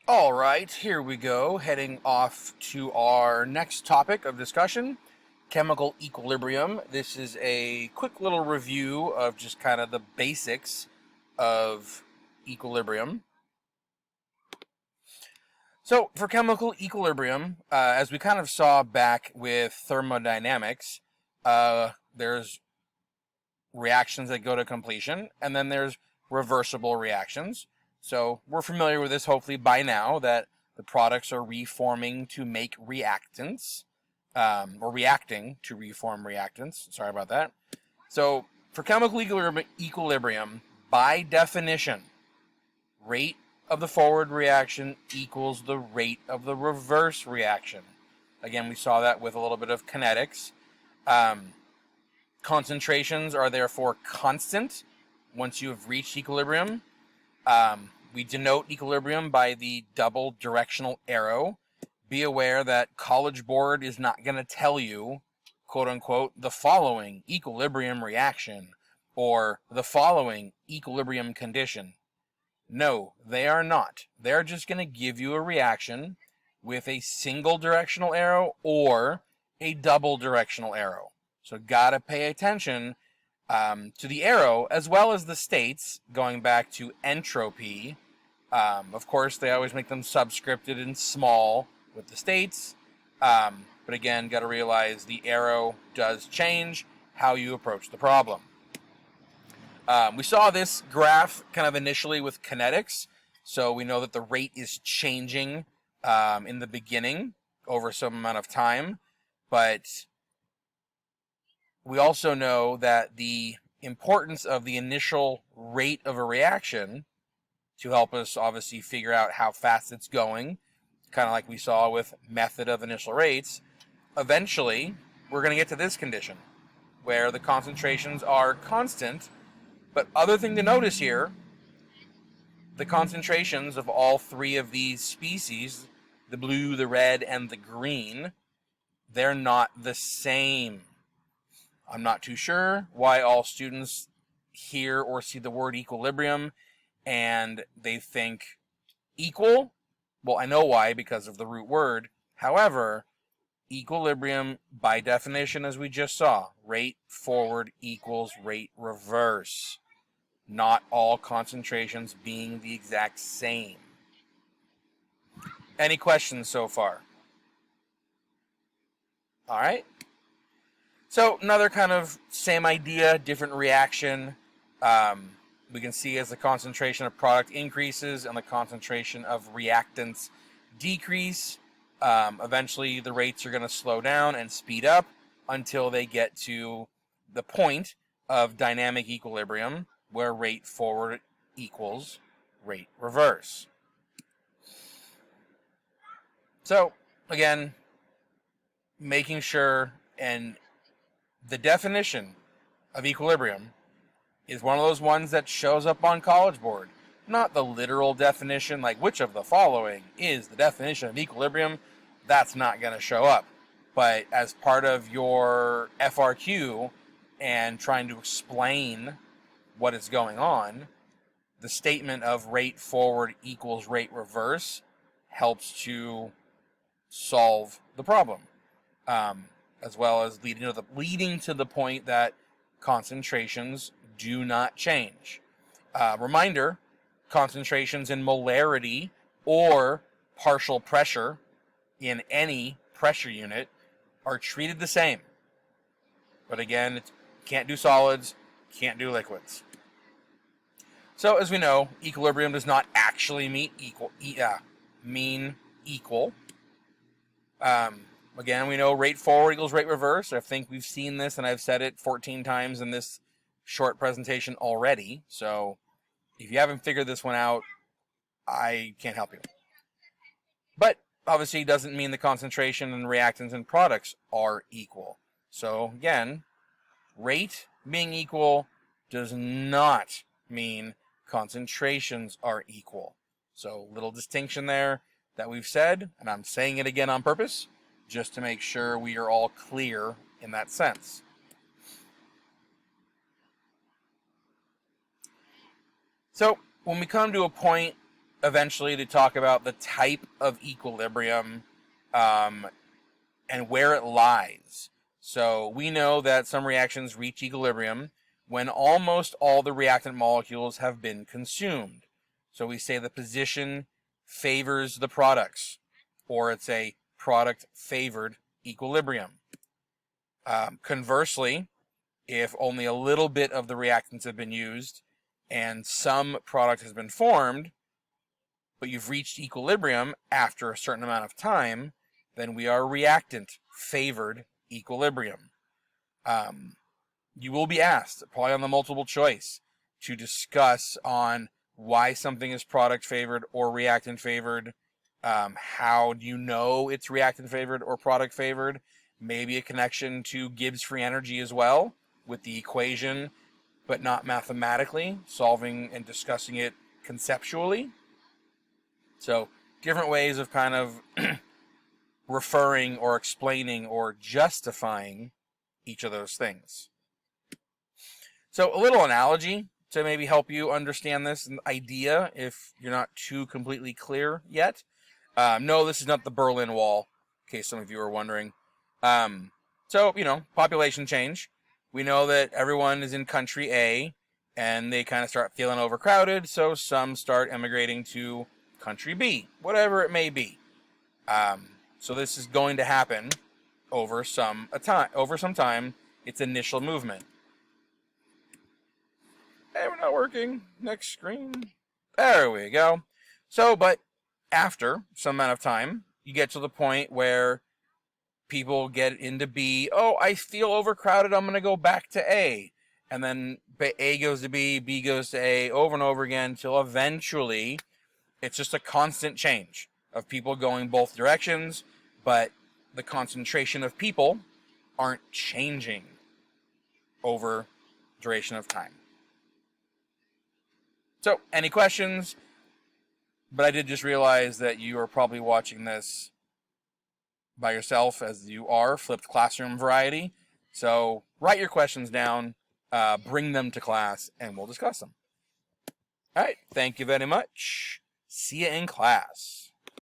All right, here we go, heading off to our next topic of discussion, chemical equilibrium. This is a quick little review of just kind of the basics of equilibrium. So, for chemical equilibrium, as we kind of saw back with thermodynamics, there's reactions that go to completion, and then there's reversible reactions. So we're familiar with this hopefully by now, that the products are reforming to make reactants, or reacting to reform reactants. Sorry about that. So for chemical equilibrium, by definition, rate of the forward reaction equals the rate of the reverse reaction. Again, we saw that with a little bit of kinetics. Concentrations are therefore constant once you have reached equilibrium. We denote equilibrium by the double directional arrow. Be aware that College Board is not going to tell you, quote unquote, the following equilibrium reaction or the following equilibrium condition. No, they are not. They're just going to give you a reaction with a single directional arrow or a double directional arrow. So gotta pay attention to the arrow as well as the states, going back to entropy. Of course, they always make them subscripted in small with the states. But again, got to realize the arrow does change how you approach the problem. We saw this graph kind of initially with kinetics. So we know that the rate is changing in the beginning over some amount of time. But we also know that the importance of the initial rate of a reaction to help us obviously figure out how fast it's going, kind of like we saw with method of initial rates, eventually we're going to get to this condition where the concentrations are constant. But other thing to notice here, the concentrations of all three of these species, the blue, the red, and the green, they're not the same. I'm not too sure why all students hear or see the word equilibrium and they think equal. Well, I know why, because of the root word. However, equilibrium, by definition, as we just saw, rate forward equals rate reverse. Not all concentrations being the exact same. Any questions so far? All right. So another kind of same idea, different reaction. We can see as the concentration of product increases and the concentration of reactants decrease, eventually the rates are going to slow down and speed up until they get to the point of dynamic equilibrium, where rate forward equals rate reverse. So, again, making sure, and the definition of equilibrium is one of those ones that shows up on College Board. Not the literal definition, like which of the following is the definition of equilibrium. That's not going to show up. But as part of your FRQ and trying to explain what is going on, the statement of rate forward equals rate reverse helps to solve the problem. As well as leading to the point that concentrations do not change. Reminder, concentrations in molarity or partial pressure in any pressure unit are treated the same. But again, it can't do solids, can't do liquids. So as we know, equilibrium does not actually mean equal. Again, we know rate forward equals rate reverse. I think we've seen this, and I've said it 14 times in this short presentation already. So if you haven't figured this one out, I can't help you. But obviously it doesn't mean the concentration and reactants and products are equal. So again, rate being equal does not mean concentrations are equal. So little distinction there that we've said, and I'm saying it again on purpose, just to make sure we are all clear in that sense. So when we come to a point eventually to talk about the type of equilibrium and where it lies. So we know that some reactions reach equilibrium when almost all the reactant molecules have been consumed. So we say the position favors the products, or it's a product-favored equilibrium. Conversely, if only a little bit of the reactants have been used and some product has been formed, but you've reached equilibrium after a certain amount of time, then we are reactant-favored equilibrium. You will be asked, probably on the multiple choice, to discuss on why something is product-favored or reactant-favored. How do you know it's reactant-favored or product-favored? Maybe a connection to Gibbs free energy as well, with the equation, but not mathematically, solving and discussing it conceptually. So, different ways of kind of referring or explaining or justifying each of those things. So, a little analogy to maybe help you understand this idea if you're not too completely clear yet. No, this is not the Berlin Wall, in case some of you are wondering. So, population change. We know that everyone is in country A, and they kind of start feeling overcrowded, so some start emigrating to country B, whatever it may be. So this is going to happen over some time. It's initial movement. Hey, we're not working. Next screen. There we go. So, but after some amount of time, you get to the point where people get into B. Oh, I feel overcrowded. I'm going to go back to A. And then A goes to B, B goes to A, over and over again, until eventually it's just a constant change of people going both directions, but the concentration of people aren't changing over duration of time. So, any questions? But I did just realize that you are probably watching this by yourself, as you are, flipped classroom variety. So, write your questions down, bring them to class, and we'll discuss them. All right, thank you very much. See you in class.